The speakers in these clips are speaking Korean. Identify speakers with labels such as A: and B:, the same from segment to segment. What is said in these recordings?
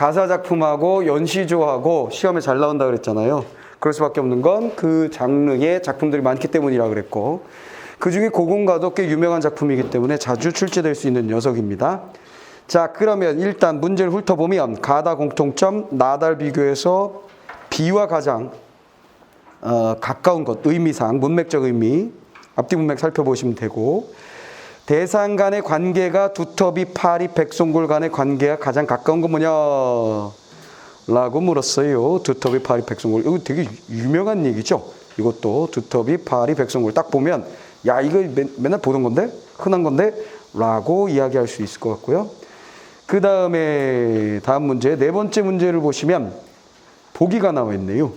A: 가사 작품하고 연시조하고 시험에 잘 나온다 그랬잖아요. 그럴 수밖에 없는 건 그 장르의 작품들이 많기 때문이라 그랬고, 그중에 고군가도 꽤 유명한 작품이기 때문에 자주 출제될 수 있는 녀석입니다. 자, 그러면 일단 문제를 훑어보면 가다 공통점, 나달 비교해서 비와 가장 가까운 것, 의미상, 문맥적 의미, 앞뒤 문맥 살펴보시면 되고, 대상 간의 관계가 두터비, 파리, 백송골 간의 관계가 가장 가까운 건 뭐냐? 라고 물었어요. 두터비, 파리, 백송골. 이거 되게 유명한 얘기죠? 이것도 두터비, 파리, 백송골. 딱 보면, 야, 이거 맨날 보던 건데? 흔한 건데? 라고 이야기할 수 있을 것 같고요. 그 다음에 다음 문제, 네 번째 문제를 보시면 보기가 나와 있네요.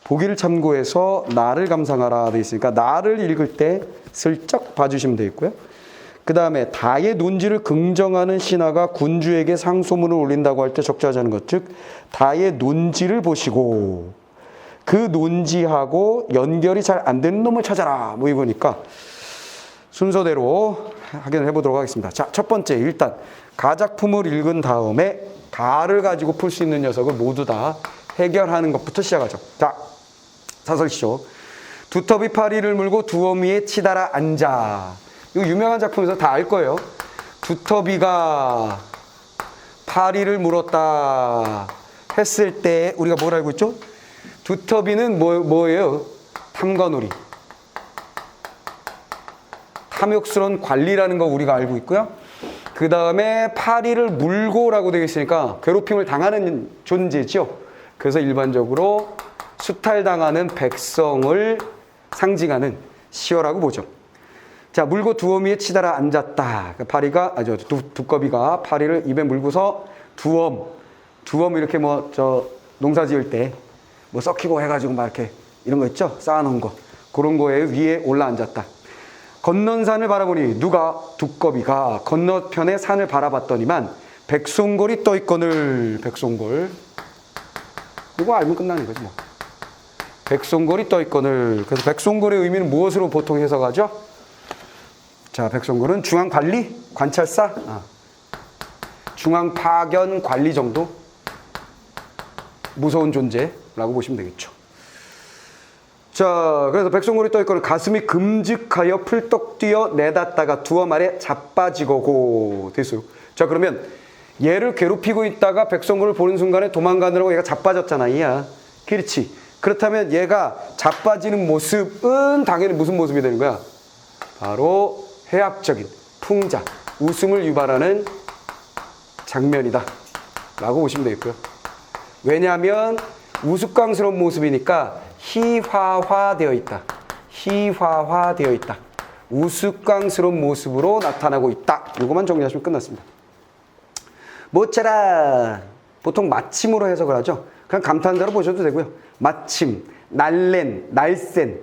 A: 보기를 참고해서 나를 감상하라 되어 있으니까 나를 읽을 때 슬쩍 봐주시면 되겠고요. 그 다음에 다의 논지를 긍정하는 신하가 군주에게 상소문을 올린다고 할 때 적절하자는 것, 즉 다의 논지를 보시고 그 논지하고 연결이 잘 안 되는 놈을 찾아라, 뭐 이거니까 순서대로 확인을 해보도록 하겠습니다. 자, 첫 번째, 일단 가작품을 읽은 다음에 가를 가지고 풀 수 있는 녀석을 모두 다 해결하는 것부터 시작하죠. 자, 사설시죠. 두터비 파리를 물고 두엄 위에 치달아 앉아. 이거 유명한 작품에서 다 알 거예요. 두터비가 파리를 물었다 했을 때 우리가 뭘 알고 있죠? 두터비는 뭐예요? 탐관오리. 탐욕스러운 관리라는 거 우리가 알고 있고요. 그 다음에 파리를 물고라고 되어 있으니까 괴롭힘을 당하는 존재죠. 그래서 일반적으로 수탈당하는 백성을 상징하는 시어라고 보죠. 자, 물고 두엄 위에 치달아 앉았다. 두꺼비가 파리를 입에 물고서 두엄 이렇게 농사 지을 때 뭐 썩히고 해가지고 막 이렇게 이런 거 있죠? 쌓아놓은 거. 그런 거에 위에 올라 앉았다. 건넌 산을 바라보니 누가? 두꺼비가 건너편의 산을 바라봤더니만 백송골이 떠있거늘. 백송골. 이거 알면 끝나는 거지 뭐. 백송골이 떠있거늘. 그래서 백송골의 의미는 무엇으로 보통 해석하죠? 자, 백송골은 중앙관리? 관찰사? 중앙파견 관리 정도? 무서운 존재라고 보시면 되겠죠. 자, 그래서 백송골이 떠있거늘 가슴이 금직하여 풀떡 뛰어 내닫다가 두엄 아래 자빠지고고 됐어요. 자, 그러면 얘를 괴롭히고 있다가 백송골을 보는 순간에 도망가느라고 얘가 자빠졌잖아, 이야. 그렇지. 그렇다면 얘가 자빠지는 모습은 당연히 무슨 모습이 되는 거야? 바로 해학적인 풍자, 웃음을 유발하는 장면이다 라고 보시면 되겠고요. 왜냐하면 우스꽝스러운 모습이니까 희화화되어 있다. 희화화되어 있다. 우스꽝스러운 모습으로 나타나고 있다. 이것만 정리하시면 끝났습니다. 모차라. 보통 마침으로 해석을 하죠. 그냥 감탄사로 보셔도 되고요. 마침, 날랜, 날쌘,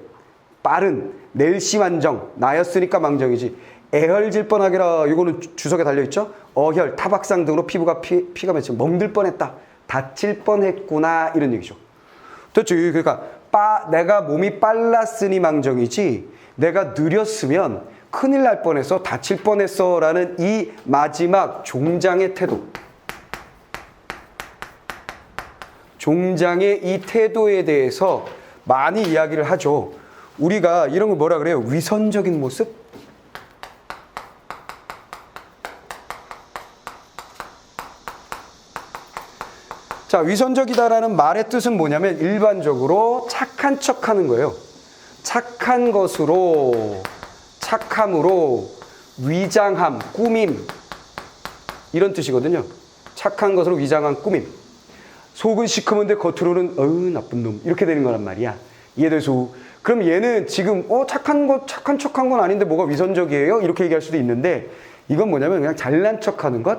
A: 빠른, 낼시완정, 나였으니까 망정이지. 애혈질 뻔하게라. 이거는 주석에 달려있죠. 어혈, 타박상 등으로 피가 맺혀 멍들 뻔했다. 다칠 뻔했구나. 이런 얘기죠. 됐죠. 그러니까 내가 몸이 빨랐으니 망정이지 내가 느렸으면 큰일 날 뻔했어. 다칠 뻔했어. 라는 이 마지막 종장의 태도. 종장의 이 태도에 대해서 많이 이야기를 하죠. 우리가 이런 걸 뭐라 그래요? 위선적인 모습? 자, 위선적이다라는 말의 뜻은 뭐냐면 일반적으로 착한 척 하는 거예요. 착한 것으로, 착함으로, 위장함, 꾸밈 이런 뜻이거든요. 착한 것으로 위장한 꾸밈. 속은 시커먼데 겉으로는 나쁜 놈 이렇게 되는 거란 말이야. 이해돼서 그럼 얘는 지금 착한 척한 건 아닌데 뭐가 위선적이에요? 이렇게 얘기할 수도 있는데 이건 뭐냐면 그냥 잘난 척하는 것.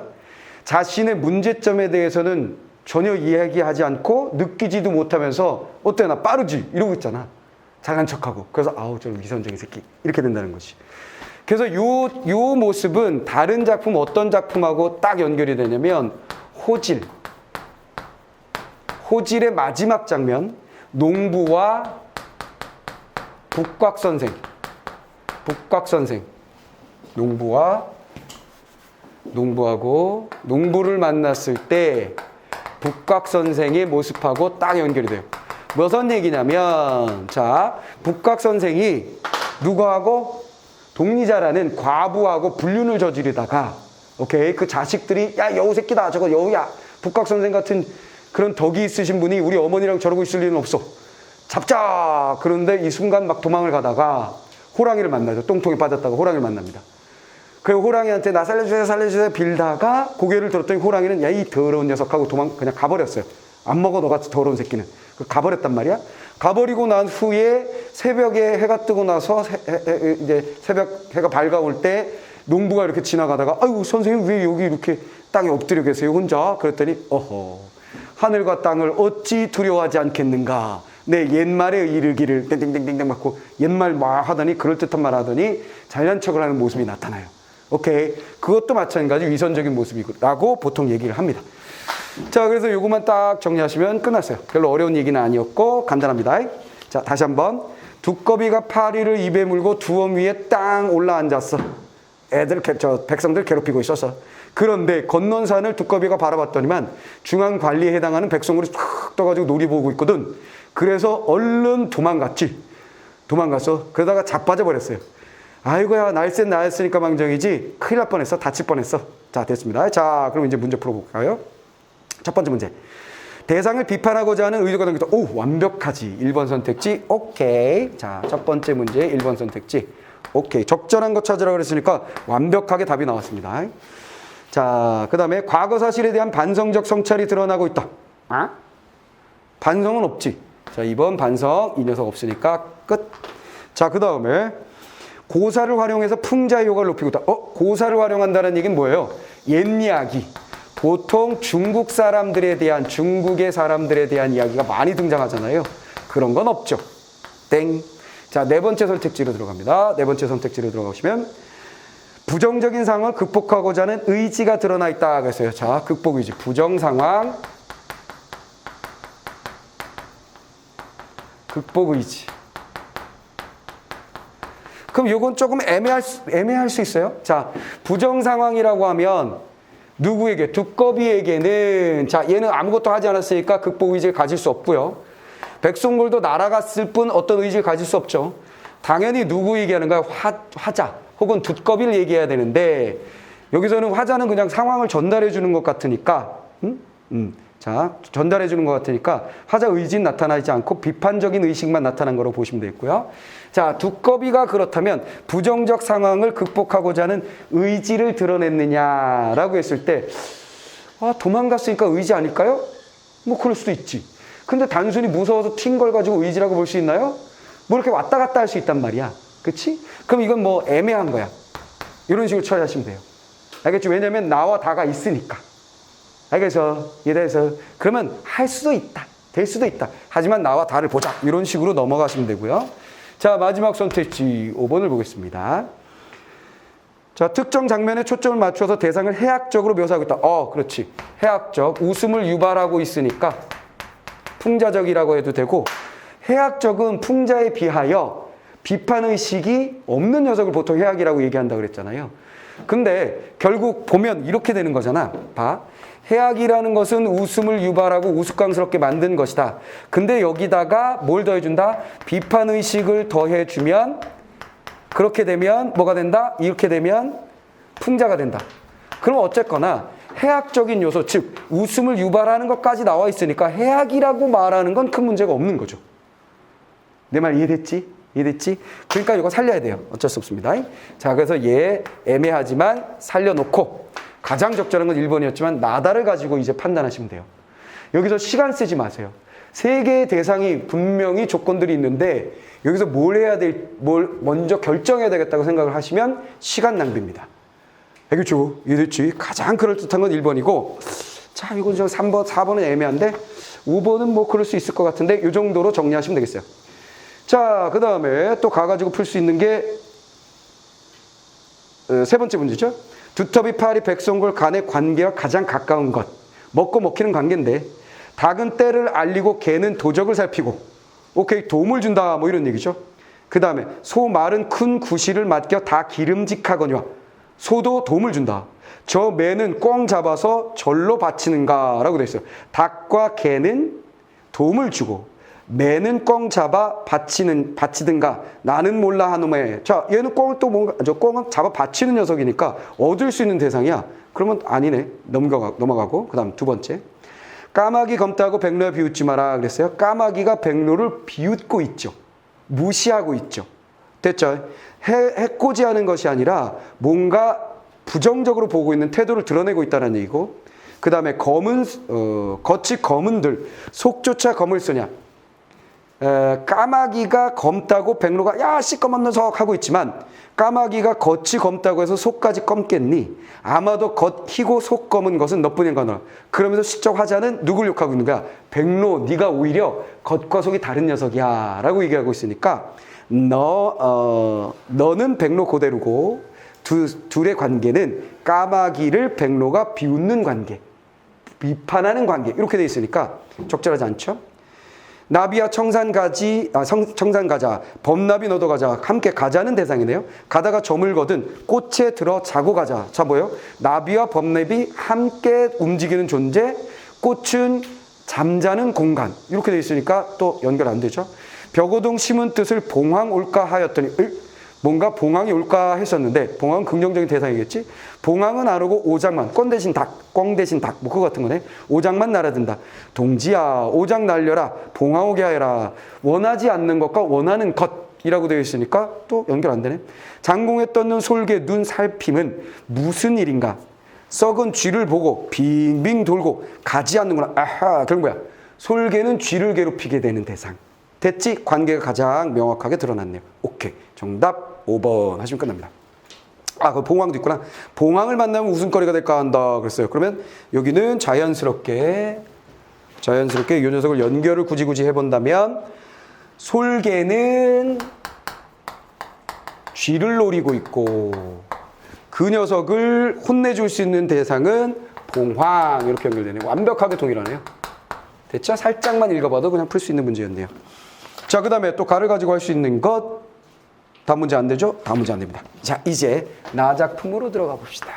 A: 자신의 문제점에 대해서는 전혀 이야기하지 않고 느끼지도 못하면서 어때 나 빠르지 이러고 있잖아. 잘난 척하고. 그래서 저 위선적인 새끼 이렇게 된다는 거지. 그래서 요 모습은 다른 작품 어떤 작품하고 딱 연결이 되냐면 호질의 마지막 장면, 농부와 북곽선생. 농부하고 농부를 만났을 때 북곽선생의 모습하고 딱 연결이 돼요. 무슨 얘기냐면, 자, 북곽선생이 누구하고? 동리자라는 과부하고 불륜을 저지르다가, 오케이, 그 자식들이, 야, 여우 새끼다, 저거 여우야. 북곽선생 같은 그런 덕이 있으신 분이 우리 어머니랑 저러고 있을 일은 없어. 잡자! 그런데 이 순간 막 도망을 가다가 호랑이를 만나죠. 똥통에 빠졌다가 호랑이를 만납니다. 그 호랑이한테 나 살려주세요, 살려주세요 빌다가 고개를 들었더니 호랑이는 야, 이 더러운 녀석하고 그냥 가버렸어요. 안 먹어, 너같이 더러운 새끼는. 가버렸단 말이야. 가버리고 난 후에 새벽에 해가 뜨고 나서 이제 새벽 해가 밝아올 때 농부가 이렇게 지나가다가 아이고 선생님 왜 여기 이렇게 땅에 엎드려 계세요 혼자? 그랬더니 어허 하늘과 땅을 어찌 두려워하지 않겠는가. 내 옛말에 이르기를 땡땡땡땡 맞고 옛말 막 하더니 그럴듯한 말 하더니 잘난 척을 하는 모습이 나타나요. 오케이, 그것도 마찬가지 위선적인 모습이라고 보통 얘기를 합니다. 자, 그래서 요것만 딱 정리하시면 끝났어요. 별로 어려운 얘기는 아니었고 간단합니다. 자, 다시 한번. 두꺼비가 파리를 입에 물고 두엄 위에 땅 올라앉았어. 백성들 괴롭히고 있었어. 그런데 건넌 산을 두꺼비가 바라봤더니만 중앙관리에 해당하는 백성으로 탁 떠가지고 놀이 보고 있거든. 그래서 얼른 도망갔어. 그러다가 자빠져 버렸어요. 아이고야, 날쌘 나였으니까 망정이지 큰일 날 뻔했어. 다칠 뻔했어. 자, 됐습니다. 자, 그럼 이제 문제 풀어볼까요? 첫 번째 문제. 대상을 비판하고자 하는 의도가 담겼다. 오, 완벽하지. 1번 선택지. 오케이. 자, 첫 번째 문제 1번 선택지. 오케이. 적절한 거 찾으라고 그랬으니까 완벽하게 답이 나왔습니다. 자, 그 다음에 과거 사실에 대한 반성적 성찰이 드러나고 있다. 아? 반성은 없지. 자, 2번 반성. 이 녀석 없으니까 끝. 자, 그 다음에 고사를 활용해서 풍자의 효과를 높이고 있다. 고사를 활용한다는 얘기는 뭐예요? 옛 이야기. 보통 중국의 사람들에 대한 이야기가 많이 등장하잖아요. 그런 건 없죠. 땡. 자, 네 번째 선택지로 들어갑니다. 네 번째 선택지로 들어가시면 부정적인 상황을 극복하고자 하는 의지가 드러나 있다 그랬어요. 자, 극복 의지. 부정 상황, 극복 의지. 그럼 이건 조금 애매할 수 있어요. 자, 부정 상황이라고 하면 누구에게? 두꺼비에게는 자, 얘는 아무것도 하지 않았으니까 극복 의지를 가질 수 없고요. 백성들도 날아갔을 뿐 어떤 의지를 가질 수 없죠. 당연히 누구 얘기하는가요? 화자 혹은 두꺼비를 얘기해야 되는데 여기서는 화자는 그냥 상황을 전달해 주는 것 같으니까 자, 전달해 주는 것 같으니까 화자 의지는 나타나지 않고 비판적인 의식만 나타난 거로 보시면 되겠고요. 자, 두꺼비가 그렇다면 부정적 상황을 극복하고자 하는 의지를 드러냈느냐라고 했을 때 도망갔으니까 의지 아닐까요? 뭐 그럴 수도 있지. 근데 단순히 무서워서 튄 걸 가지고 의지라고 볼 수 있나요? 뭐 이렇게 왔다 갔다 할 수 있단 말이야. 그치? 그럼 이건 뭐 애매한 거야. 이런 식으로 처리하시면 돼요. 알겠죠? 왜냐면 나와 다가 있으니까. 알겠어? 이래서 그러면 할 수도 있다. 될 수도 있다. 하지만 나와 다를 보자. 이런 식으로 넘어가시면 되고요. 자, 마지막 선택지 5번을 보겠습니다. 자, 특정 장면에 초점을 맞춰서 대상을 해학적으로 묘사하고 있다. 그렇지. 해학적. 웃음을 유발하고 있으니까 풍자적이라고 해도 되고, 해학적은 풍자에 비하여 비판의식이 없는 녀석을 보통 해학이라고 얘기한다고 그랬잖아요. 근데 결국 보면 이렇게 되는 거잖아. 봐. 해학이라는 것은 웃음을 유발하고 우스꽝스럽게 만든 것이다. 근데 여기다가 뭘 더해준다? 비판의식을 더해주면 그렇게 되면 뭐가 된다? 이렇게 되면 풍자가 된다. 그럼 어쨌거나 해학적인 요소, 즉 웃음을 유발하는 것까지 나와 있으니까 해학이라고 말하는 건 큰 문제가 없는 거죠. 내 말 이해됐지? 이해됐지? 그러니까 이거 살려야 돼요. 어쩔 수 없습니다. 자, 그래서 얘 애매하지만 살려놓고 가장 적절한 건 1번이었지만 나다를 가지고 이제 판단하시면 돼요. 여기서 시간 쓰지 마세요. 세 개의 대상이 분명히 조건들이 있는데 여기서 뭘 먼저 결정해야 되겠다고 생각을 하시면 시간 낭비입니다. 알겠죠? 이해됐지? 가장 그럴듯한 건 1번이고 자, 이건 저 3번, 4번은 애매한데 5번은 뭐 그럴 수 있을 것 같은데 이 정도로 정리하시면 되겠어요. 자, 그 다음에 또 가가지고 풀 수 있는 게 세 번째 문제죠. 두터비, 파리, 백성골 간의 관계와 가장 가까운 것. 먹고 먹히는 관계인데 닭은 때를 알리고 개는 도적을 살피고 오케이, 도움을 준다 뭐 이런 얘기죠. 그 다음에 소, 말은 큰 구실을 맡겨 다 기름직하거니와 소도 도움을 준다. 저 매는 꿩 잡아서 절로 바치는가 라고 되어 있어요. 닭과 개는 도움을 주고 매는 꿩 잡아 바치든가 나는 몰라 하노매. 자, 얘는 꿩을 또 뭔가, 저 꿩은 잡아 바치는 녀석이니까 얻을 수 있는 대상이야. 그러면 아니네. 넘어가고. 그 다음 두 번째. 까마귀 검다고 백로야 비웃지 마라 그랬어요. 까마귀가 백로를 비웃고 있죠. 무시하고 있죠. 됐죠? 해코지하는 것이 아니라 뭔가 부정적으로 보고 있는 태도를 드러내고 있다는 얘기고, 그 다음에 겉이 검은들 속조차 검을 쓰냐. 까마귀가 검다고 백로가 야 시꺼먼 녀석 하고 있지만 까마귀가 겉이 검다고 해서 속까지 검겠니? 아마도 겉 희고 속 검은 것은 너뿐인 거노라. 그러면서 시적 화자는 누굴 욕하고 있는 거야? 백로, 네가 오히려 겉과 속이 다른 녀석이야 라고 얘기하고 있으니까 너는 백로 그대로고 둘의 관계는 까마귀를 백로가 비웃는 관계, 비판하는 관계 이렇게 돼 있으니까 적절하지 않죠? 나비와 청산가자, 범나비 너도 가자 함께 가자는 대상이네요. 가다가 저물거든 꽃에 들어 자고 가자. 자 뭐예요? 나비와 범나비 함께 움직이는 존재, 꽃은 잠자는 공간 이렇게 돼 있으니까 또 연결 안 되죠. 벽오동 심은 뜻을 봉황 올까 하였더니 뭔가 봉황이 올까 했었는데 봉황은 긍정적인 대상이겠지. 봉황은 안 오고 오장만, 꿩 대신 닭, 꿩 대신 닭, 뭐 그거 같은 거네. 오장만 날아든다. 동지야, 오장 날려라. 봉황 오게 하여라. 원하지 않는 것과 원하는 것이라고 되어 있으니까 또 연결 안 되네. 장공에 떴는 솔개 눈 살핌은 무슨 일인가? 썩은 쥐를 보고 빙빙 돌고 가지 않는구나. 아하, 그런 거야. 솔개는 쥐를 괴롭히게 되는 대상. 됐지? 관계가 가장 명확하게 드러났네요. 오케이. 정답 5번 하시면 끝납니다. 그 봉황도 있구나. 봉황을 만나면 웃음거리가 될까 한다 그랬어요. 그러면 여기는 자연스럽게 이 녀석을 연결을 굳이 해본다면 솔개는 쥐를 노리고 있고 그 녀석을 혼내줄 수 있는 대상은 봉황 이렇게 연결되네요. 완벽하게 동일하네요. 됐죠? 살짝만 읽어봐도 그냥 풀 수 있는 문제였네요. 자, 그 다음에 또 가를 가지고 할 수 있는 것. 다음 문제 안 되죠? 다음 문제 안 됩니다. 자, 이제 나작품으로 들어가 봅시다.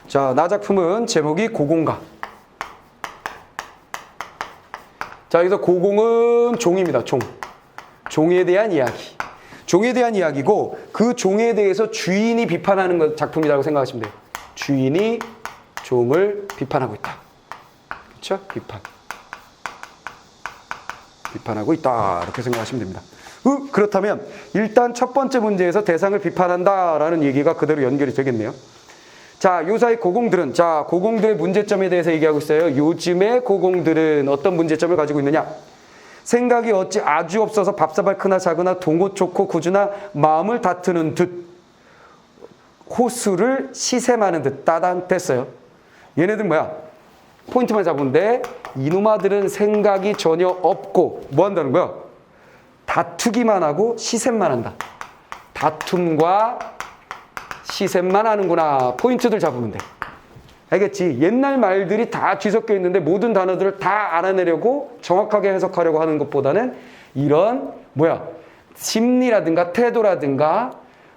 A: 자, 나작품은 제목이 고공가. 자, 여기서 고공은 종입니다. 종에 대한 이야기. 종에 대한 이야기고 그 종에 대해서 주인이 비판하는 작품이라고 생각하시면 돼요. 주인이 종을 비판하고 있다. 그렇죠? 비판하고 있다. 이렇게 생각하시면 됩니다. 그렇다면 일단 첫 번째 문제에서 대상을 비판한다라는 얘기가 그대로 연결이 되겠네요. 자, 요사이 고공들은 고공들의 문제점에 대해서 얘기하고 있어요. 요즘의 고공들은 어떤 문제점을 가지고 있느냐? 생각이 어찌 아주 없어서 밥사발 크나 작으나 동호 좋고 구주나 마음을 다투는 듯 호수를 시샘하는 듯 따단 됐어요. 얘네들 뭐야? 포인트만 잡은데 이놈아들은 생각이 전혀 없고 뭐 한다는 거야? 다투기만 하고 시샘만 한다. 다툼과 시샘만 하는구나. 포인트들 잡으면 돼. 알겠지? 옛날 말들이 다 뒤섞여 있는데 모든 단어들을 다 알아내려고 정확하게 해석하려고 하는 것보다는 이런 심리라든가 태도라든가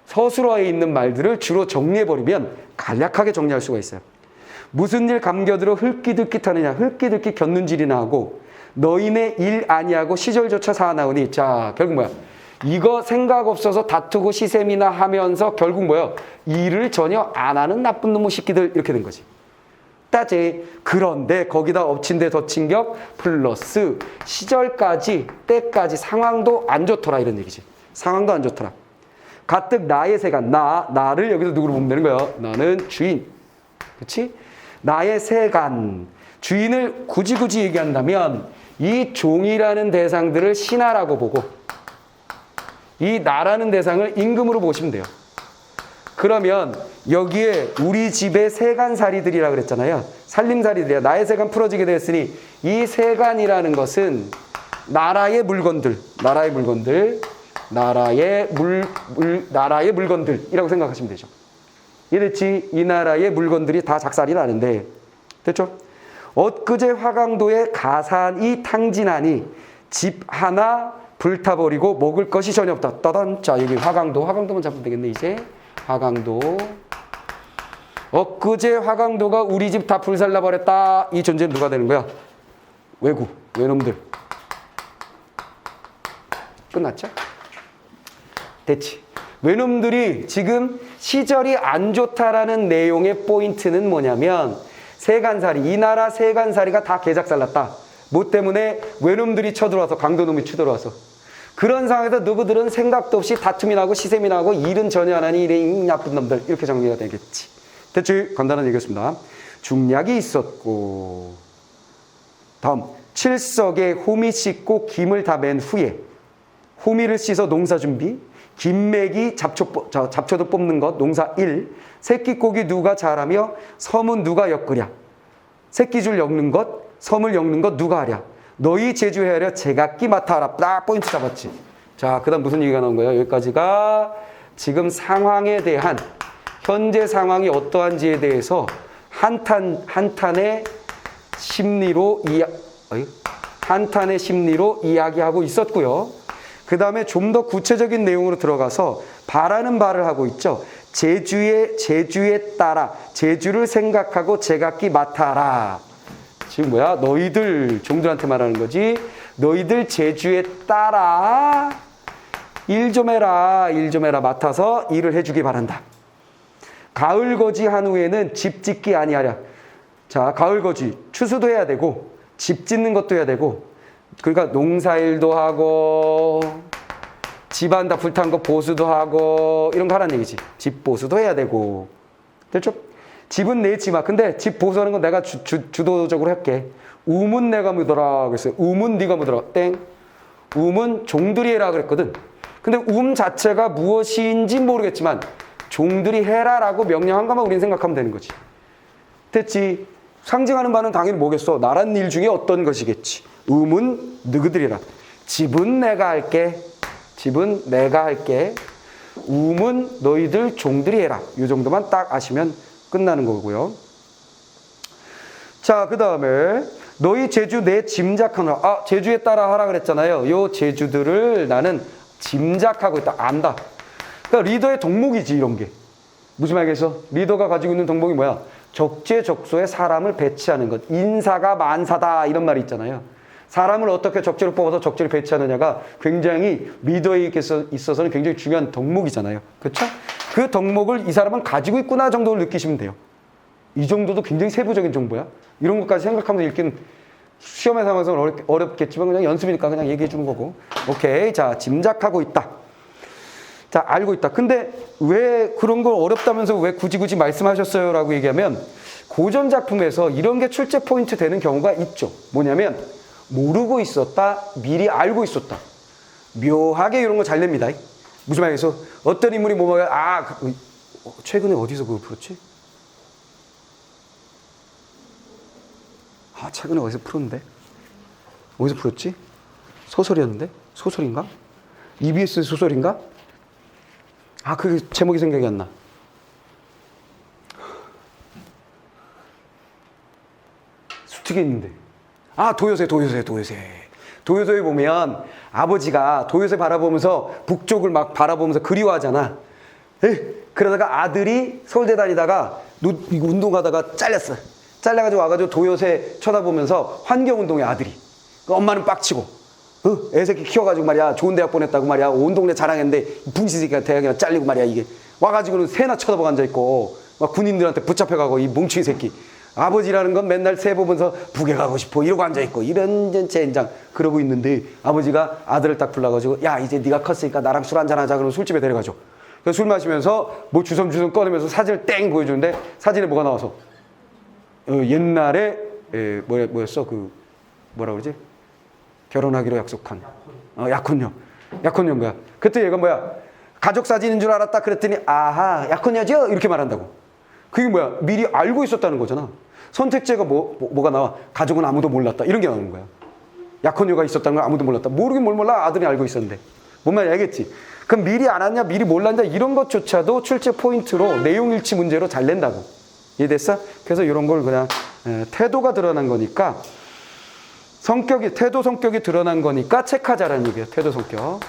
A: 서술어에 있는 말들을 주로 정리해버리면 간략하게 정리할 수가 있어요. 무슨 일 감겨들어 흘끼들끼타느냐. 흘끼들끼 곁눈질이나 하고 너희네 일 아니하고 시절조차 사나우니. 자, 결국 이거 생각 없어서 다투고 시샘이나 하면서 결국 일을 전혀 안 하는 나쁜 놈의 새끼들 이렇게 된 거지. 따지. 그런데 거기다 엎친 데 덧친 격 플러스 시절까지 때까지 상황도 안 좋더라 이런 얘기지. 상황도 안 좋더라. 가뜩 나의 세간 나를 여기서 누구로 보면 되는 거야? 나는 주인. 그렇지? 나의 세간. 주인을 굳이 얘기한다면 이 종이라는 대상들을 신하라고 보고 이 나라는 대상을 임금으로 보시면 돼요. 그러면 여기에 우리 집의 세간살이들이라 그랬잖아요. 살림살이들이야. 나의 세간 풀어지게 되었으니 이 세간이라는 것은 나라의 물건들이라고 생각하시면 되죠. 이랬지. 이 나라의 물건들이 다 작살이 나는데 됐죠? 엊그제 화강도에 가산이 탕진하니 집 하나 불타버리고 먹을 것이 전혀 없다. 따단. 자, 여기 화강도만 잡으면 되겠네. 이제 화강도. 엊그제 화강도가 우리 집 다 불살라 버렸다. 이 존재는 누가 되는 거야? 외놈들. 끝났죠? 됐지. 외놈들이 지금 시절이 안 좋다라는 내용의 포인트는 뭐냐면 세간살이, 이 나라 세간살이가 다 개작살났다. 뭐 때문에 외놈들이 쳐들어와서, 강도놈이 쳐들어와서. 그런 상황에서 누구들은 생각도 없이 다툼이 나고 시샘이 나고 일은 전혀 안 하니 이래 나쁜 놈들, 이렇게 정리가 되겠지. 대충 간단한 얘기였습니다. 중략이 있었고, 다음 칠석에 호미 씻고 김을 다 맨 후에 호미를 씻어 농사 준비, 김매기 잡초도 뽑는 것, 농사 1, 새끼고기 누가 잘하며 섬은 누가 엮으랴, 새끼줄 엮는 것, 섬을 엮는 것 누가 하랴, 너희 제주해하려 제각기 맡아라. 딱 포인트 잡았지. 자, 그 다음 무슨 얘기가 나온 거예요? 여기까지가 지금 상황에 대한, 현재 상황이 어떠한지에 대해서 한탄의 심리로 이야기하고 있었고요. 그 다음에 좀 더 구체적인 내용으로 들어가서 바라는 바를 하고 있죠. 제주에 따라, 제주를 생각하고 제각기 맡아라. 지금 뭐야? 너희들 종들한테 말하는 거지. 너희들 제주에 따라 일 좀 해라. 맡아서 일을 해주기 바란다. 가을거지 한 후에는 집 짓기 아니하랴. 자, 가을거지 추수도 해야 되고 집 짓는 것도 해야 되고, 그러니까 농사일도 하고 집안 다 불탄 거 보수도 하고 이런 거 하라는 얘기지. 집 보수도 해야 되고. 됐죠? 집은 내 집아. 근데 집 보수하는 건 내가 주도적으로 할게. 우문 내가 묻어라 그랬어요. 우문 네가 묻어라. 땡. 우문 종들이 해라 그랬거든. 근데 자체가 무엇인지 모르겠지만 종들이 해라라고 명령한 것만 우리는 생각하면 되는 거지. 됐지? 상징하는 바는 당연히 뭐겠어? 나란 일 중에 어떤 것이겠지. 음은 너희들이라. 집은 내가 할게. 음은 너희들 종들이 해라. 이 정도만 딱 아시면 끝나는 거고요. 자, 그 다음에 너희 제주 내 짐작하노라. 제주에 따라 하라 그랬잖아요. 요 제주들을 나는 짐작하고 있다. 안다. 그러니까 리더의 덕목이지, 이런 게. 무슨 말이겠어? 리더가 가지고 있는 덕목이 뭐야? 적재적소에 사람을 배치하는 것. 인사가 만사다, 이런 말이 있잖아요. 사람을 어떻게 적재로 뽑아서 적재를 배치하느냐가 굉장히 리더에 있어서는 굉장히 중요한 덕목이잖아요. 그렇죠? 그 덕목을 이 사람은 가지고 있구나 정도를 느끼시면 돼요. 이 정도도 굉장히 세부적인 정보야. 이런 것까지 생각하면서 읽기는 시험에 상황에서는 어렵겠지만 그냥 연습이니까 그냥 얘기해 주는 거고. 오케이. 자, 짐작하고 있다. 자, 알고 있다. 근데 왜 그런 걸 어렵다면서 왜 굳이 말씀하셨어요? 라고 얘기하면 고전 작품에서 이런 게 출제 포인트 되는 경우가 있죠. 뭐냐면 모르고 있었다, 미리 알고 있었다. 묘하게 이런 거 잘 냅니다. 무슨 말이겠어? 어떤 인물이 최근에 어디서 그거 풀었지? 최근에 어디서 풀었는데? 어디서 풀었지? 소설이었는데? 소설인가? EBS 소설인가? 그 제목이 생각이 안 나. 수특이 있는데. 도요새. 도요새에 보면 아버지가 도요새 바라보면서 북쪽을 막 바라보면서 그리워하잖아. 그러다가 아들이 서울대 다니다가 운동하다가 잘려가지고 와가지고 도요새 쳐다보면서 환경운동해, 아들이. 엄마는 빡치고. 애새끼 키워가지고 말이야, 좋은 대학 보냈다고 말이야, 온 동네 자랑했는데 붕치새끼가 대학이나 잘리고 말이야, 이게. 와가지고는 새나 쳐다보고 앉아있고, 막 군인들한테 붙잡혀가고, 이 뭉친 새끼. 아버지라는 건 맨날 새 보면서 북에 가고 싶어 이러고 앉아있고, 이런 젠장 그러고 있는데 아버지가 아들을 딱 불러가지고, 야, 이제 네가 컸으니까 나랑 술 한잔하자. 그러면 술집에 데려가죠. 그래서 술 마시면서 뭐 주섬주섬 꺼내면서 사진을 땡 보여주는데 사진에 뭐가 나와서 옛날에 뭐였어? 뭐라 그러지? 결혼하기로 약속한 약혼녀인 거야. 그때 얘가 뭐야? 가족 사진인 줄 알았다 그랬더니 약혼녀죠? 이렇게 말한다고. 그게 뭐야? 미리 알고 있었다는 거잖아. 선택제가 뭐가 나와? 가족은 아무도 몰랐다. 이런 게 나오는 거야. 약혼녀가 있었다는 걸 아무도 몰랐다. 모르긴 뭘 몰라? 아들이 알고 있었는데. 뭔 말인지 알겠지? 그럼 미리 알았냐? 미리 몰랐냐? 이런 것조차도 출제 포인트로 내용 일치 문제로 잘 낸다고. 이해됐어? 그래서 이런 걸 그냥 태도가 드러난 거니까, 태도 성격이 드러난 거니까 체크하자라는 얘기예요. 태도 성격.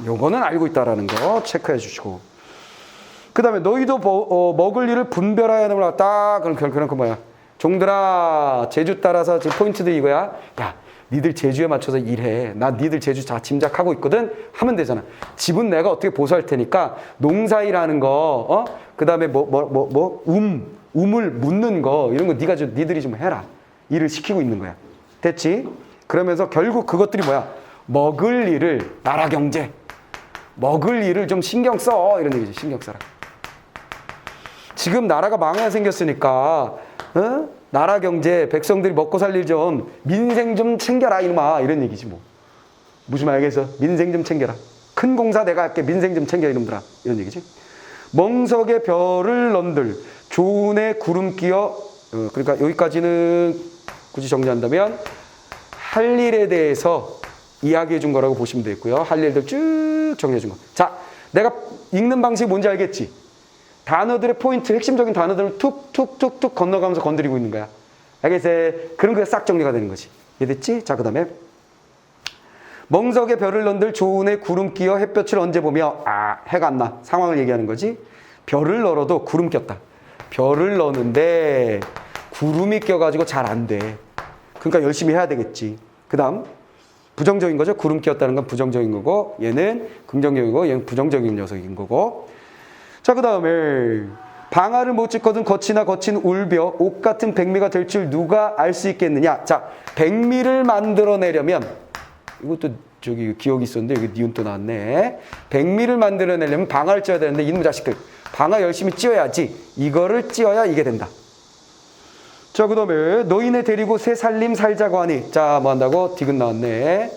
A: 요거는 알고 있다라는 거 체크해 주시고. 그 다음에 너희도 먹을 일을 분별하여야 하는 딱 그런 거 뭐야? 종들아, 제주 따라서 지금 포인트도 이거야. 야, 니들 제주에 맞춰서 일해. 나 니들 제주 다 짐작하고 있거든. 하면 되잖아. 집은 내가 어떻게 보수할 테니까 농사일하는 거, 그 다음에 우물 묻는 거 이런 거 니들이 좀 해라. 일을 시키고 있는 거야. 됐지? 그러면서 결국 그것들이 뭐야? 먹을 일을 나라 경제, 먹을 일을 좀 신경 써 이런 얘기지. 신경 써라. 지금 나라가 망하게 생겼으니까 나라 경제, 백성들이 먹고 살 일 좀 민생 좀 챙겨라 이놈아 이런 얘기지 뭐. 무슨 말 알겠어? 민생 좀 챙겨라. 큰 공사 내가 할게. 민생 좀 챙겨 이놈들아 이런 얘기지. 멍석에 별을 넌들 조은에 구름 끼어. 그러니까 여기까지는 굳이 정리한다면 할 일에 대해서 이야기해 준 거라고 보시면 되겠고요. 할 일들 쭉 정리해 준 거. 자, 내가 읽는 방식이 뭔지 알겠지? 단어들의 포인트, 핵심적인 단어들을 툭툭툭툭 건너가면서 건드리고 있는 거야. 알겠어? 그런 게 싹 정리가 되는 거지. 이해됐지? 자, 그 다음에 멍석에 별을 넌들 조은에 구름 끼어 햇볕을 언제 보며 해가 안 나. 상황을 얘기하는 거지. 별을 널어도 구름 꼈다. 별을 넣는데 구름이 껴가지고 잘 안 돼. 그러니까 열심히 해야 되겠지. 그 다음 부정적인 거죠. 구름 끼었다는 건 부정적인 거고 얘는 긍정적이고 얘는 부정적인 녀석인 거고. 자, 그 다음에 방아를 못 찢거든 거치나 거친 울벼 옥 같은 백미가 될 줄 누가 알 수 있겠느냐. 자, 백미를 만들어내려면 이것도 저기 기억이 있었는데 여기 니은 또 나왔네. 백미를 만들어내려면 방아를 찧어야 되는데 이놈 자식들 방아 열심히 찧어야지. 이거를 찧어야 이게 된다. 자, 그 다음에 너희네 데리고 새 살림 살자고 하니. 자, 뭐 한다고? 디귿 나왔네.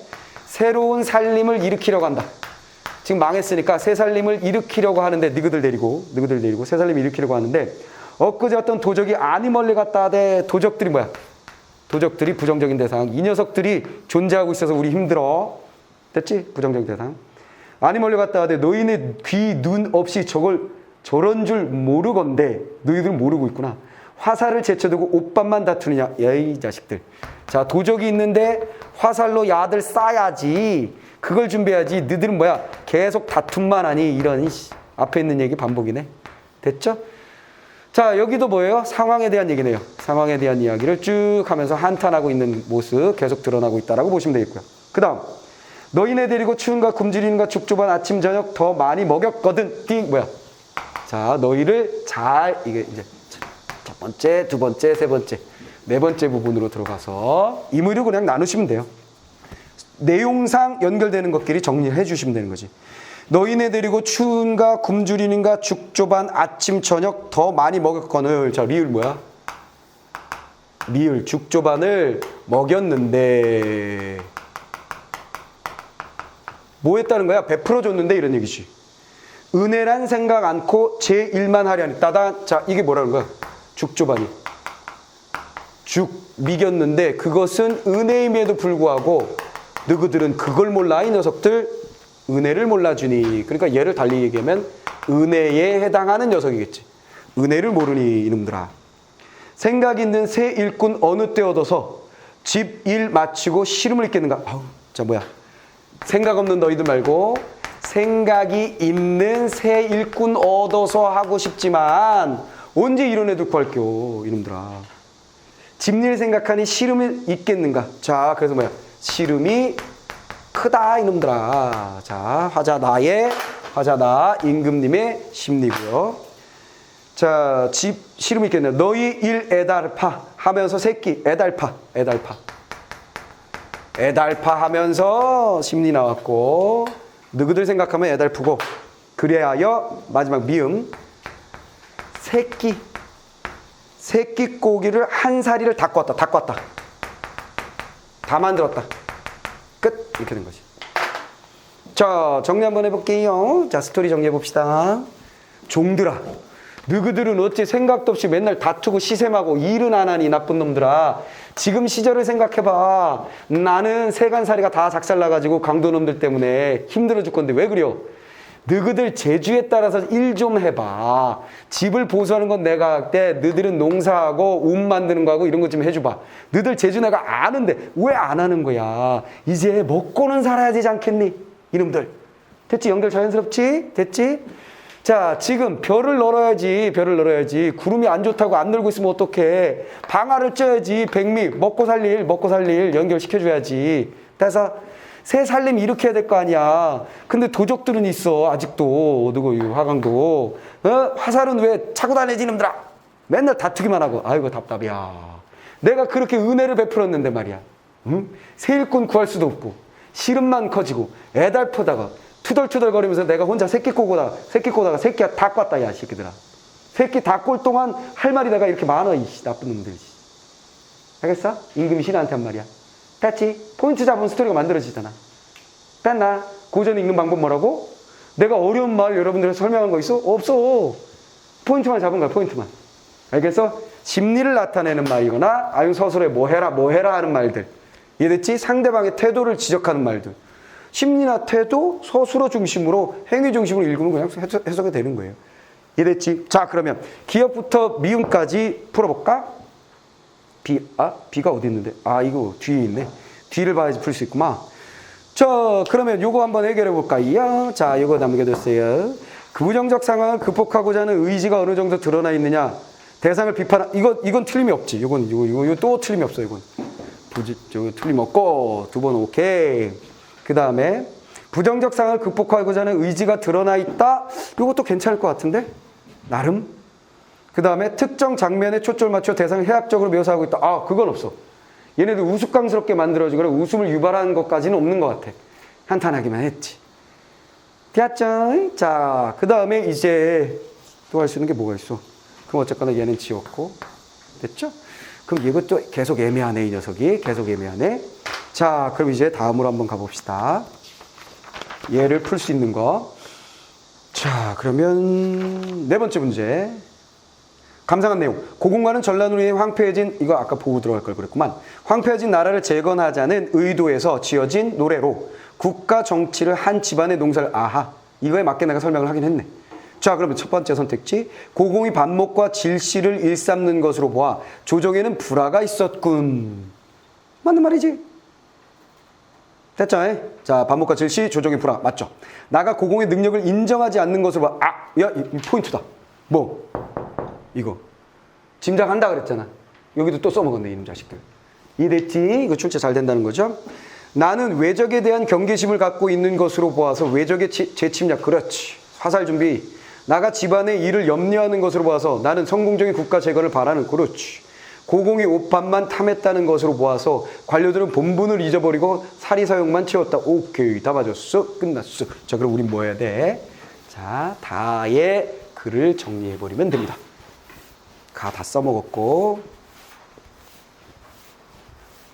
A: 새로운 살림을 일으키려고 한다. 지금 망했으니까 새 살림을 일으키려고 하는데 너희들 데리고 새 살림을 일으키려고 하는데 엊그제 왔던 도적이 아니 멀리 갔다 하되. 도적들이 뭐야? 도적들이 부정적인 대상. 이 녀석들이 존재하고 있어서 우리 힘들어. 됐지? 부정적인 대상. 아니 멀리 갔다 하되 너희네 귀, 눈 없이 저런 줄 모르건대. 너희들 모르고 있구나. 화살을 제쳐두고 옷밥만 다투느냐. 야이 자식들. 자, 도적이 있는데 화살로 야들 쏴야지. 그걸 준비해야지. 너희들은 뭐야? 계속 다툼만 하니. 이런 앞에 있는 얘기 반복이네. 됐죠? 자, 여기도 뭐예요? 상황에 대한 얘기네요. 상황에 대한 이야기를 쭉 하면서 한탄하고 있는 모습 계속 드러나고 있다라고 보시면 되겠고요. 그 다음 너희네 데리고 추운가 굶주리는가 죽조반 아침 저녁 더 많이 먹였거든. 띵 뭐야? 자, 너희를 잘 이게 이제 첫 번째, 두 번째, 세 번째, 네 번째 부분으로 들어가서 임의로 그냥 나누시면 돼요. 내용상 연결되는 것끼리 정리해 주시면 되는 거지. 너희네 데리고 추운가 굶주리는가 죽조반 아침 저녁 더 많이 먹였거늘. 자, 리을 뭐야? 리을 죽조반을 먹였는데 뭐 했다는 거야? 베풀어 줬는데 이런 얘기지. 은혜란 생각 않고 제 일만 하려니. 따단. 자, 이게 뭐라는 거야? 죽조반이 죽 미겼는데 그것은 은혜임에도 불구하고 너희들은 그걸 몰라. 이 녀석들 은혜를 몰라주니. 그러니까 얘를 달리 얘기하면 은혜에 해당하는 녀석이겠지. 은혜를 모르니 이놈들아. 생각 있는 새 일꾼 어느 때 얻어서 집 일 마치고 시름을 잊겠는가. 자, 뭐야? 생각 없는 너희들 말고 생각이 있는 새 일꾼 얻어서 하고 싶지만 언제 이런 애들 구할게요 이놈들아. 집일 생각하니 시름이 있겠는가. 자, 그래서 뭐야? 시름이 크다 이놈들아. 자, 화자나 임금님의 심리고요. 자, 집 시름이 있겠네. 너희 일 애달파 하면서 새끼. 애달파 하면서 심리 나왔고 너희들 생각하면 애달프고 그래하여 마지막 미음 새끼 고기를 한 사리를 닦았다. 다 만들었다. 끝. 이렇게 된 거지. 자, 정리 한번 해볼게요. 자, 스토리 정리해 봅시다. 종들아, 너희들은 어찌 생각도 없이 맨날 다투고 시샘하고 일은 안 하니 나쁜 놈들아. 지금 시절을 생각해봐. 나는 세간살이가 다 작살나가지고 강도놈들 때문에 힘들어 죽건데 왜 그래요? 너희들 제주에 따라서 일 좀 해봐. 집을 보수하는 건 내가 할 때 너희들은 농사하고 옷 만드는 거하고 이런 거 좀 해줘봐. 너희들 제주 내가 아는데 왜 안 하는 거야? 이제 먹고는 살아야 되지 않겠니? 이놈들 됐지? 연결 자연스럽지? 됐지? 자, 지금 별을 널어야지. 별을 널어야지. 구름이 안 좋다고 안 널고 있으면 어떡해. 방아를 쪄야지. 백미 먹고 살릴 연결시켜줘야지. 그래서 새 살림 이렇게 해야 될 거 아니야. 근데 도적들은 있어. 아직도. 누구 화강도. 화살은 왜 차고 다니지 놈들아. 맨날 다투기만 하고. 아이고 답답이야. 내가 그렇게 은혜를 베풀었는데 말이야. 응? 새 일꾼 구할 수도 없고 시름만 커지고 애달프다가 투덜투덜거리면서 내가 혼자 새끼 꼬다가 새끼가 다 꿨다 야 새끼들아. 새끼 다 꼴 동안 할 말이 내가 이렇게 많아 이 나쁜 놈들. 알겠어? 임금이 신하한테 한 말이야. 됐지? 포인트 잡으면 스토리가 만들어지잖아. 됐나? 고전 읽는 방법 뭐라고? 내가 어려운 말 여러분들한테 설명한 거 있어? 없어. 포인트만 잡은 거야. 포인트만. 알겠어? 심리를 나타내는 말이거나 아니면 서술에 뭐 해라 하는 말들. 이해됐지? 상대방의 태도를 지적하는 말들. 심리나 태도, 서술어 중심으로 행위 중심으로 읽으면 그냥 해석이 되는 거예요. 이해됐지? 자, 그러면 기역부터 미음까지 풀어볼까? 비가 어디 있는데? 이거 뒤에 있네. 뒤를 봐야지 풀 수 있구만. 자, 그러면 요거 한번 해결해 볼까요? 자, 요거 남겨뒀어요. 그 부정적 상황을 극복하고자 하는 의지가 어느 정도 드러나 있느냐? 대상을 비판한, 이건 틀림이 없지. 이거 또 틀림이 없어, 이건. 저거 틀림 없고, 두 번 오케이. 그 다음에, 부정적 상황을 극복하고자 하는 의지가 드러나 있다? 이것도 괜찮을 것 같은데? 나름? 그 다음에, 특정 장면에 초점을 맞춰 대상을 해학적으로 묘사하고 있다. 그건 없어. 얘네들 우스꽝스럽게 만들어지거나 웃음을 유발하는 것까지는 없는 것 같아. 한탄하기만 했지. 됐죠? 자, 그 다음에 이제 또 할 수 있는 게 뭐가 있어? 그럼 어쨌거나 얘는 지웠고. 됐죠? 그럼 이것도 계속 애매하네, 이 녀석이. 계속 애매하네. 자, 그럼 이제 다음으로 한번 가봅시다. 얘를 풀 수 있는 거. 자, 그러면 네 번째 문제. 감상한 내용. 고군과는 전란으로 인해 황폐해진, 이거 아까 보고 들어갈 걸 그랬구만. 황폐해진 나라를 재건하자는 의도에서 지어진 노래로 국가 정치를 한 집안의 농사를, 이거에 맞게 내가 설명을 하긴 했네. 자, 그러면 첫 번째 선택지. 고공이 반목과 질시를 일삼는 것으로 보아 조정에는 불화가 있었군. 맞는 말이지? 됐죠? 자, 반목과 질시, 조정의 불화. 맞죠? 나가 고공의 능력을 인정하지 않는 것으로 봐. 야, 이 포인트다. 뭐? 이거. 짐작한다 그랬잖아. 여기도 또 써먹었네, 이놈 자식들. 이해됐지? 이거 출제 잘 된다는 거죠? 나는 외적에 대한 경계심을 갖고 있는 것으로 보아서 외적의 재침략. 그렇지. 화살 준비. 나가 집안의 일을 염려하는 것으로 봐서 나는 성공적인 국가 재건을 바라는. 그렇지. 고공이 옷밥만 탐했다는 것으로 보아서 관료들은 본분을 잊어버리고 사리사욕만 채웠다. 오케이. 다 맞았어. 끝났어. 자, 그럼 우린 뭐 해야 돼? 자, 다의 글을 정리해버리면 됩니다. 가 다 써먹었고.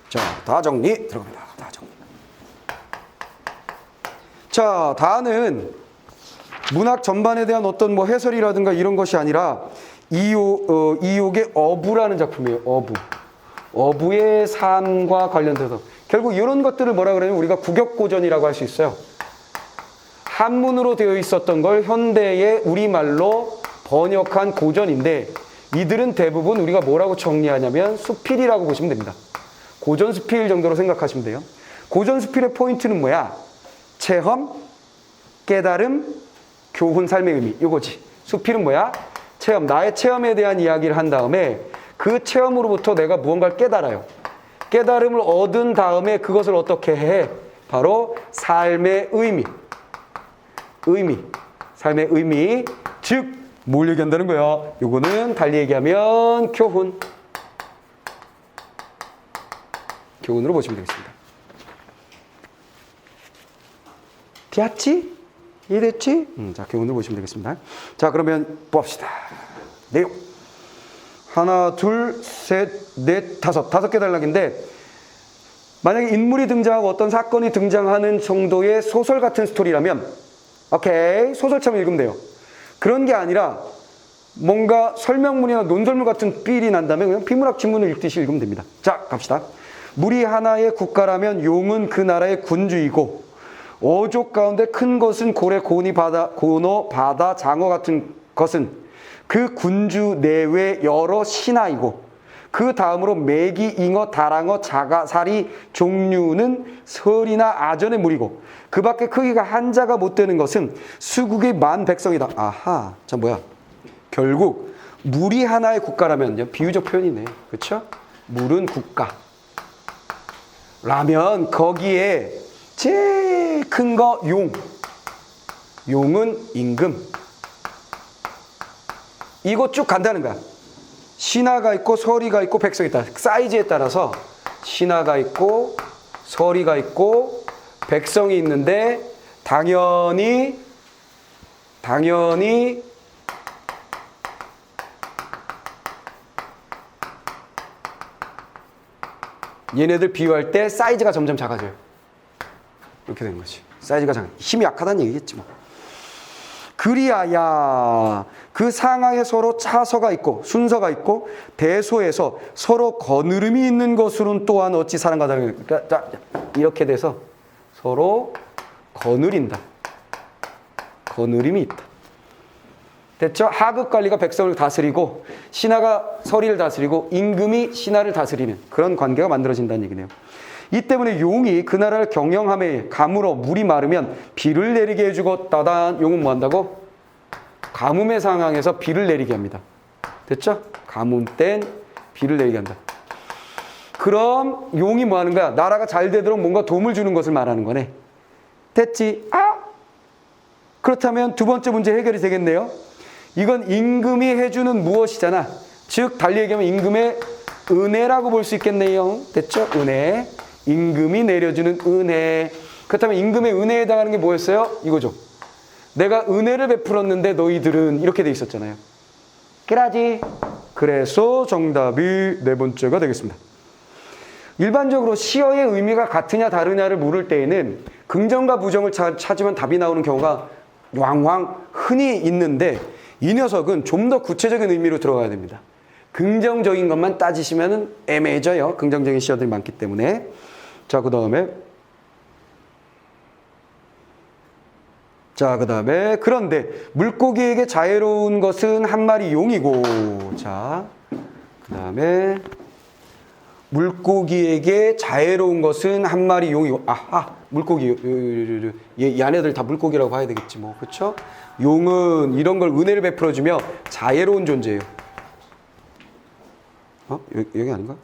A: 자, 다 정리 들어갑니다. 다 정리. 자, 다는 문학 전반에 대한 어떤 뭐 해설이라든가 이런 것이 아니라 이옥의 어부라는 작품이에요. 어부의 삶과 관련돼서 결국 이런 것들을 뭐라 그러냐면 우리가 국역고전이라고 할 수 있어요. 한문으로 되어 있었던 걸 현대의 우리말로 번역한 고전인데 이들은 대부분 우리가 뭐라고 정리하냐면 수필이라고 보시면 됩니다. 고전 수필 정도로 생각하시면 돼요. 고전 수필의 포인트는 뭐야? 체험, 깨달음, 교훈, 삶의 의미. 이거지. 수필은 뭐야? 체험. 나의 체험에 대한 이야기를 한 다음에 그 체험으로부터 내가 무언가를 깨달아요. 깨달음을 얻은 다음에 그것을 어떻게 해? 바로 삶의 의미. 삶의 의미. 즉, 뭘 얘기한다는 거야? 요거는 달리 얘기하면 교훈. 교훈으로 보시면 되겠습니다. 됐지? 이해됐지? 자, 교훈으로 보시면 되겠습니다. 자, 그러면 봅시다. 내용. 하나, 둘, 셋, 넷, 다섯 개 단락인데 만약에 인물이 등장하고 어떤 사건이 등장하는 정도의 소설 같은 스토리라면 오케이, 소설처럼 읽으면 돼요. 그런 게 아니라 뭔가 설명문이나 논설문 같은 삘이 난다면 그냥 비문학 지문을 읽듯이 읽으면 됩니다. 자, 갑시다. 물이 하나의 국가라면 용은 그 나라의 군주이고 어족 가운데 큰 것은 고래, 고니, 바다, 고노, 바다, 장어 같은 것은 그 군주 내외 여러 신하이고 그 다음으로 메기, 잉어, 다랑어, 자가사리 종류는 설이나 아전의 물이고 그 밖에 크기가 한자가 못 되는 것은 수국의 만 백성이다. 아하, 자 뭐야? 결국 물이 하나의 국가라면 비유적 표현이네. 그렇죠? 물은 국가. 라면 거기에 제일 큰 거 용. 용은 임금. 이거 쭉 간다는 거야. 신하가 있고 서리가 있고 백성이 있다. 사이즈에 따라서 신하가 있고 서리가 있고 백성이 있는데 당연히 얘네들 비유할 때 사이즈가 점점 작아져요. 이렇게 된 거지. 사이즈가 작아. 힘이 약하다는 얘기겠지 뭐. 그리하야 그 상하에 서로 차서가 있고 순서가 있고 대소에서 서로 거느름이 있는 것으로는 또한 어찌 사람과 다르게. 그러니까 이렇게 돼서 서로 거느린다. 거느림이 있다. 됐죠? 하급 관리가 백성을 다스리고 신하가 서리를 다스리고 임금이 신하를 다스리는 그런 관계가 만들어진다는 얘기네요. 이 때문에 용이 그 나라를 경영함에 가물어 물이 마르면 비를 내리게 해주고 따단. 용은 뭐 한다고? 가뭄의 상황에서 비를 내리게 합니다. 됐죠? 가뭄 땐 비를 내리게 한다. 그럼 용이 뭐 하는 거야? 나라가 잘 되도록 뭔가 도움을 주는 것을 말하는 거네. 됐지? 그렇다면 두 번째 문제 해결이 되겠네요. 이건 임금이 해주는 무엇이잖아. 즉 달리 얘기하면 임금의 은혜라고 볼 수 있겠네요. 됐죠? 은혜. 임금이 내려주는 은혜. 그렇다면 임금의 은혜에 해당하는 게 뭐였어요? 이거죠. 내가 은혜를 베풀었는데 너희들은 이렇게 돼 있었잖아요. 그라지. 그래서 정답이 네 번째가 되겠습니다. 일반적으로 시어의 의미가 같으냐 다르냐를 물을 때에는 긍정과 부정을 찾으면 답이 나오는 경우가 왕왕 흔히 있는데 이 녀석은 좀 더 구체적인 의미로 들어가야 됩니다. 긍정적인 것만 따지시면 애매해져요. 긍정적인 시어들이 많기 때문에. 자, 그 다음에 그런데 물고기에게 자애로운 것은 한 마리 용이고. 자, 그 다음에 물고기에게 자애로운 것은 한 마리 용이고. 물고기. 이 안에들 다 물고기라고 봐야 되겠지 뭐. 그렇죠? 용은 이런 걸 은혜를 베풀어주며 자애로운 존재예요. 여기 아닌가?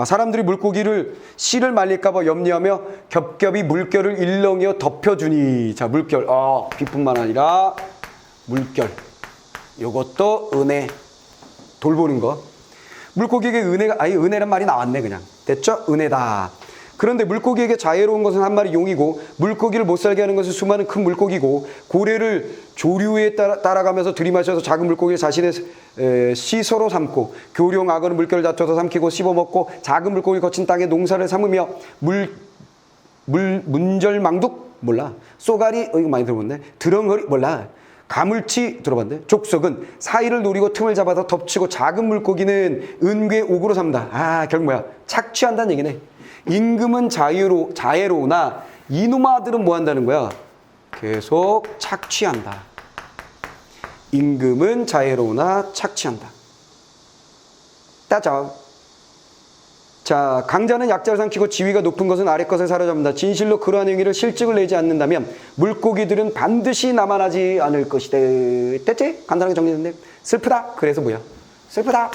A: 사람들이 물고기를 씨를 말릴까 봐 염려하며 겹겹이 물결을 일렁이어 덮여주니. 자, 물결. 비뿐만 아니라 물결. 요것도 은혜. 돌보는 거. 물고기에게 은혜란 말이 나왔네 그냥. 됐죠? 은혜다. 그런데 물고기에게 자애로운 것은 한 마리 용이고 물고기를 못 살게 하는 것은 수많은 큰 물고기고 고래를 조류에 따라가면서 들이마셔서 작은 물고기를 자신의 시서로 삼고 교룡 악어는 물결을 다퉈서 삼키고 씹어먹고 작은 물고기를 거친 땅에 농사를 삼으며 문절망둑 몰라. 쏘가리 이거 많이 들어봤네. 드렁허리 몰라. 가물치 들어봤네. 족속은 사이를 노리고 틈을 잡아서 덮치고 작은 물고기는 은괴 옥으로 삼다. 결국 뭐야? 착취한다는 얘기네. 임금은 자애로우나 이놈아들은 뭐 한다는 거야? 계속 착취한다. 임금은 자애로우나 착취한다. 따져. 자, 강자는 약자를 삼키고 지위가 높은 것은 아래 것을 사로잡는다. 진실로 그러한 행위를 실직을 내지 않는다면 물고기들은 반드시 남아나지 않을 것이다. 됐지? 간단하게 정리됐네. 슬프다. 그래서 뭐야? 슬프다.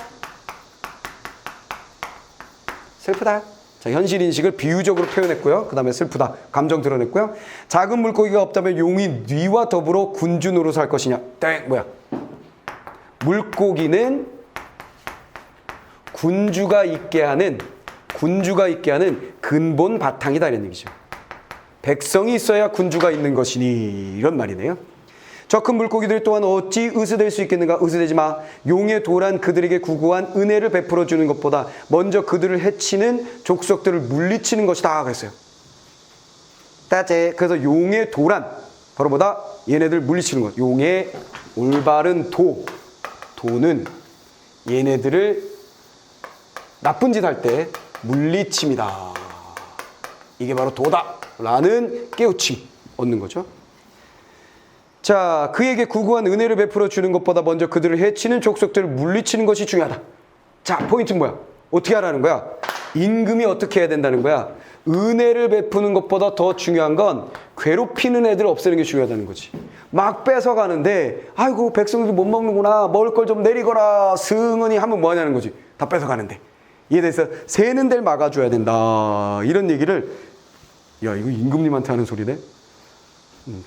A: 자, 현실인식을 비유적으로 표현했고요. 그 다음에 슬프다. 감정 드러냈고요. 작은 물고기가 없다면 용이 뉘와 더불어 군주 노릇을 할 것이냐. 뭐야? 물고기는 군주가 있게 하는 근본 바탕이다 이런 얘기죠. 백성이 있어야 군주가 있는 것이니 이런 말이네요. 저 큰 물고기들 또한 어찌 의스될 수 있겠는가? 의스되지 마. 용의 도란 그들에게 구구한 은혜를 베풀어 주는 것보다 먼저 그들을 해치는 족속들을 물리치는 것이다 그랬어요. 따제. 그래서 용의 도란 바로 뭐다? 얘네들 물리치는 것. 용의 올바른 도는 얘네들을 나쁜 짓 할 때 물리칩니다. 이게 바로 도다 라는 깨우침 얻는 거죠. 자, 그에게 구구한 은혜를 베풀어 주는 것보다 먼저 그들을 해치는 족속들을 물리치는 것이 중요하다. 자, 포인트는 뭐야? 어떻게 하라는 거야? 임금이 어떻게 해야 된다는 거야? 은혜를 베푸는 것보다 더 중요한 건 괴롭히는 애들 없애는 게 중요하다는 거지. 막 뺏어가는데 아이고 백성들이 못 먹는구나. 먹을 걸 좀 내리거라. 승은이 하면 뭐 하냐는 거지. 다 뺏어가는데. 이에 대해서 새는 데를 막아줘야 된다. 이런 얘기를 야 이거 임금님한테 하는 소리네.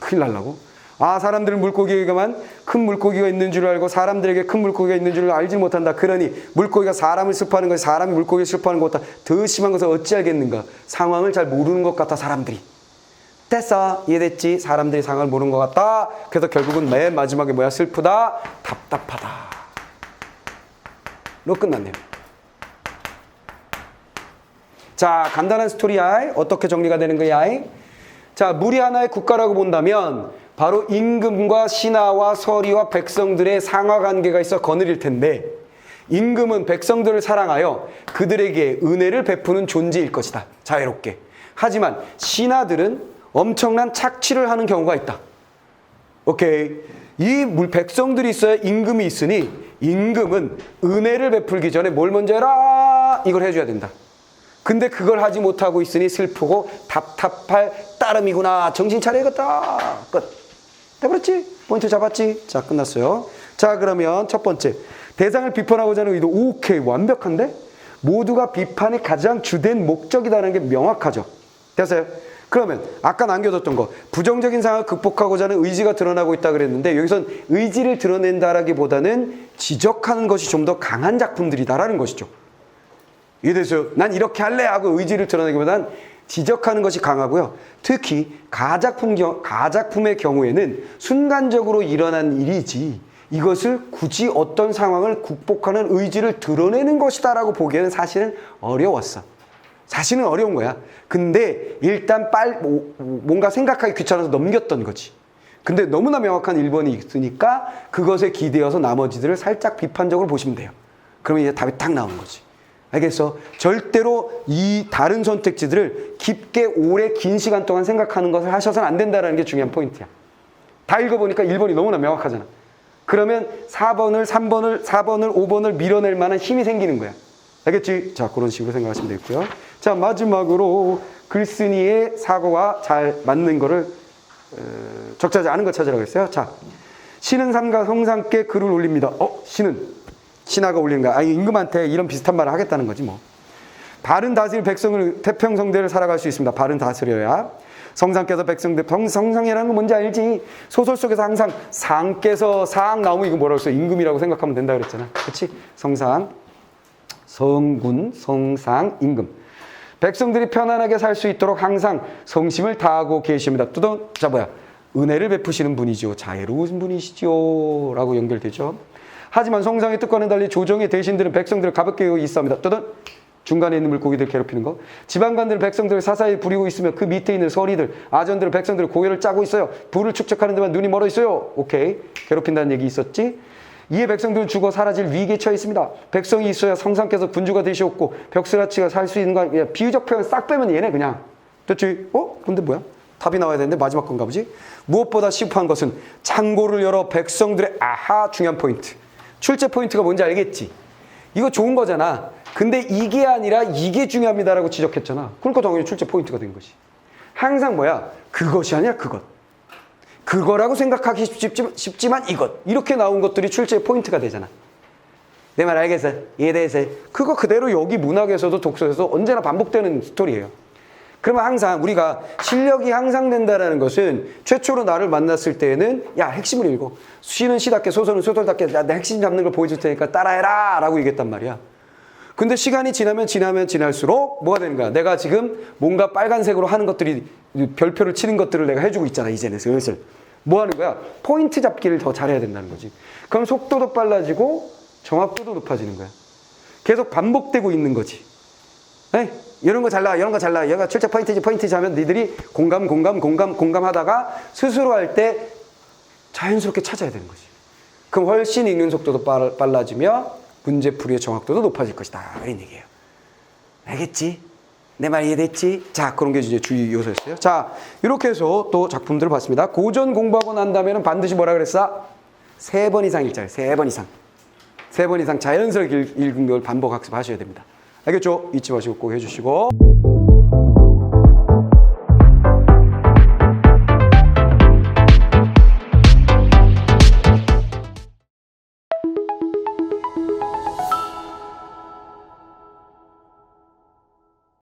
A: 큰일 날라고. 아 사람들은 물고기에게만 큰 물고기가 있는 줄 알고 사람들에게 큰 물고기가 있는 줄 알지 못한다. 그러니 물고기가 사람을 슬퍼하는 것이 사람이 물고기를 슬퍼하는 것보다 더 심한 것을 어찌 알겠는가. 상황을 잘 모르는 것 같아 사람들이. 됐어 이해됐지. 사람들이 상황을 모르는 것 같다. 그래서 결국은 맨 마지막에 뭐야. 슬프다 답답하다 로 끝났네요. 자 간단한 스토리야. 어떻게 정리가 되는 거야. 자 물이 하나의 국가라고 본다면 바로 임금과 신하와 서리와 백성들의 상하관계가 있어 거느릴 텐데 임금은 백성들을 사랑하여 그들에게 은혜를 베푸는 존재일 것이다. 자유롭게. 하지만 신하들은 엄청난 착취를 하는 경우가 있다. 오케이. 이 백성들이 있어야 임금이 있으니 임금은 은혜를 베풀기 전에 뭘 먼저 해라? 이걸 해줘야 된다. 근데 그걸 하지 못하고 있으니 슬프고 답답할 따름이구나. 정신 차려야겠다. 끝. 돼버렸지? 포인트 잡았지? 자 끝났어요. 자 그러면 첫 번째 대상을 비판하고자 하는 의도. 오케이 완벽한데? 모두가 비판의 가장 주된 목적이라는 게 명확하죠. 됐어요? 그러면 아까 남겨뒀던 거 부정적인 상황을 극복하고자 하는 의지가 드러나고 있다 그랬는데 여기선 의지를 드러낸다라기보다는 지적하는 것이 좀 더 강한 작품들이다라는 것이죠. 이해됐어요? 난 이렇게 할래 하고 의지를 드러내기보다는 지적하는 것이 강하고요. 특히 가작품의 경우에는 순간적으로 일어난 일이지 이것을 굳이 어떤 상황을 극복하는 의지를 드러내는 것이다 라고 보기에는 사실은 어려웠어. 사실은 어려운 거야. 근데 일단 뭔가 생각하기 귀찮아서 넘겼던 거지. 근데 너무나 명확한 1번이 있으니까 그것에 기대어서 나머지들을 살짝 비판적으로 보시면 돼요. 그러면 이제 답이 딱 나오는 거지. 알겠어? 절대로 이 다른 선택지들을 깊게 오래 긴 시간 동안 생각하는 것을 하셔서는 안 된다는 게 중요한 포인트야. 다 읽어보니까 1번이 너무나 명확하잖아. 그러면 4번을 3번을 4번을 5번을 밀어낼 만한 힘이 생기는 거야. 알겠지? 자 그런 식으로 생각하시면 되겠고요. 자 마지막으로 글쓴이의 사고와 잘 맞는 거를 적절하지 않은 거 찾으라고 했어요. 자 신은 삼가 성상께 글을 올립니다. 신하가 올리는 거야. 임금한테 이런 비슷한 말을 하겠다는 거지 뭐. 바른 다스릴 백성을 태평성대를 살아갈 수 있습니다. 바른 다스려야. 성상께서 백성들 성상이라는 건 뭔지 알지? 소설 속에서 항상 상께서 상 나오면 이거 뭐라고 했어? 임금이라고 생각하면 된다 그랬잖아. 그렇지? 성상, 성군, 성상, 임금. 백성들이 편안하게 살 수 있도록 항상 성심을 다하고 계십니다. 은혜를 베푸시는 분이죠. 자애로우신 분이시죠. 라고 연결되죠. 하지만 성상의 뜻과는 달리 조정의 대신들은 백성들을 가볍게 여기고 있습니다. 중간에 있는 물고기들 괴롭히는 거. 지방관들은 백성들을 사사히 부리고 있으며 그 밑에 있는 서리들, 아전들은 백성들을 고열을 짜고 있어요. 부를 축적하는 데만 눈이 멀어 있어요. 오케이. 괴롭힌다는 얘기 있었지? 이에 백성들은 죽어 사라질 위기에 처해 있습니다. 백성이 있어야 성상께서 군주가 되시옵고 벽스라치가 살 수 있는 거 아니야. 비유적 표현 싹 빼면 얘네 그냥. 됐지? 근데 뭐야? 답이 나와야 되는데 마지막 건가 보지? 무엇보다 심오한 것은 창고를 열어 백성들의 중요한 포인트. 출제 포인트가 뭔지 알겠지? 이거 좋은 거잖아. 근데 이게 아니라 이게 중요합니다라고 지적했잖아. 그러니까 당연히 출제 포인트가 된 것이. 항상 뭐야? 그것이 아니라 그것. 그거라고 생각하기 쉽지만 이것. 이렇게 나온 것들이 출제의 포인트가 되잖아. 내 말 알겠어? 이해돼서? 그거 그대로 여기 문학에서도 독서에서도 언제나 반복되는 스토리예요. 그러면 항상 우리가 실력이 향상된다는 것은 최초로 나를 만났을 때에는 야 핵심을 읽어. 시는 시답게 소설은 소설답게 내 핵심 잡는 걸 보여줄 테니까 따라해라 라고 얘기했단 말이야. 근데 시간이 지나면 지날수록 뭐가 되는 거야? 내가 지금 뭔가 빨간색으로 하는 것들이 별표를 치는 것들을 내가 해주고 있잖아. 이제는 슬슬. 뭐 하는 거야? 포인트 잡기를 더 잘해야 된다는 거지. 그럼 속도도 빨라지고 정확도도 높아지는 거야. 계속 반복되고 있는 거지. 에이, 이런 거 잘라, 이런 거 잘라. 얘가 출제 포인트지 하면 니들이 공감하다가 스스로 할 때 자연스럽게 찾아야 되는 거지. 그럼 훨씬 읽는 속도도 빨라지며 문제풀이의 정확도도 높아질 것이다. 이런 얘기예요. 알겠지? 내 말 이해됐지? 자, 그런 게 이제 주의 요소였어요. 자, 이렇게 해서 또 작품들을 봤습니다. 고전 공부하고 난 다음에는 반드시 뭐라 그랬어? 3번 이상 읽자요. 3번 이상. 3번 이상 자연스럽게 읽은 걸 반복 학습하셔야 됩니다. 알겠죠? 잊지 마시고 꼭 해주시고.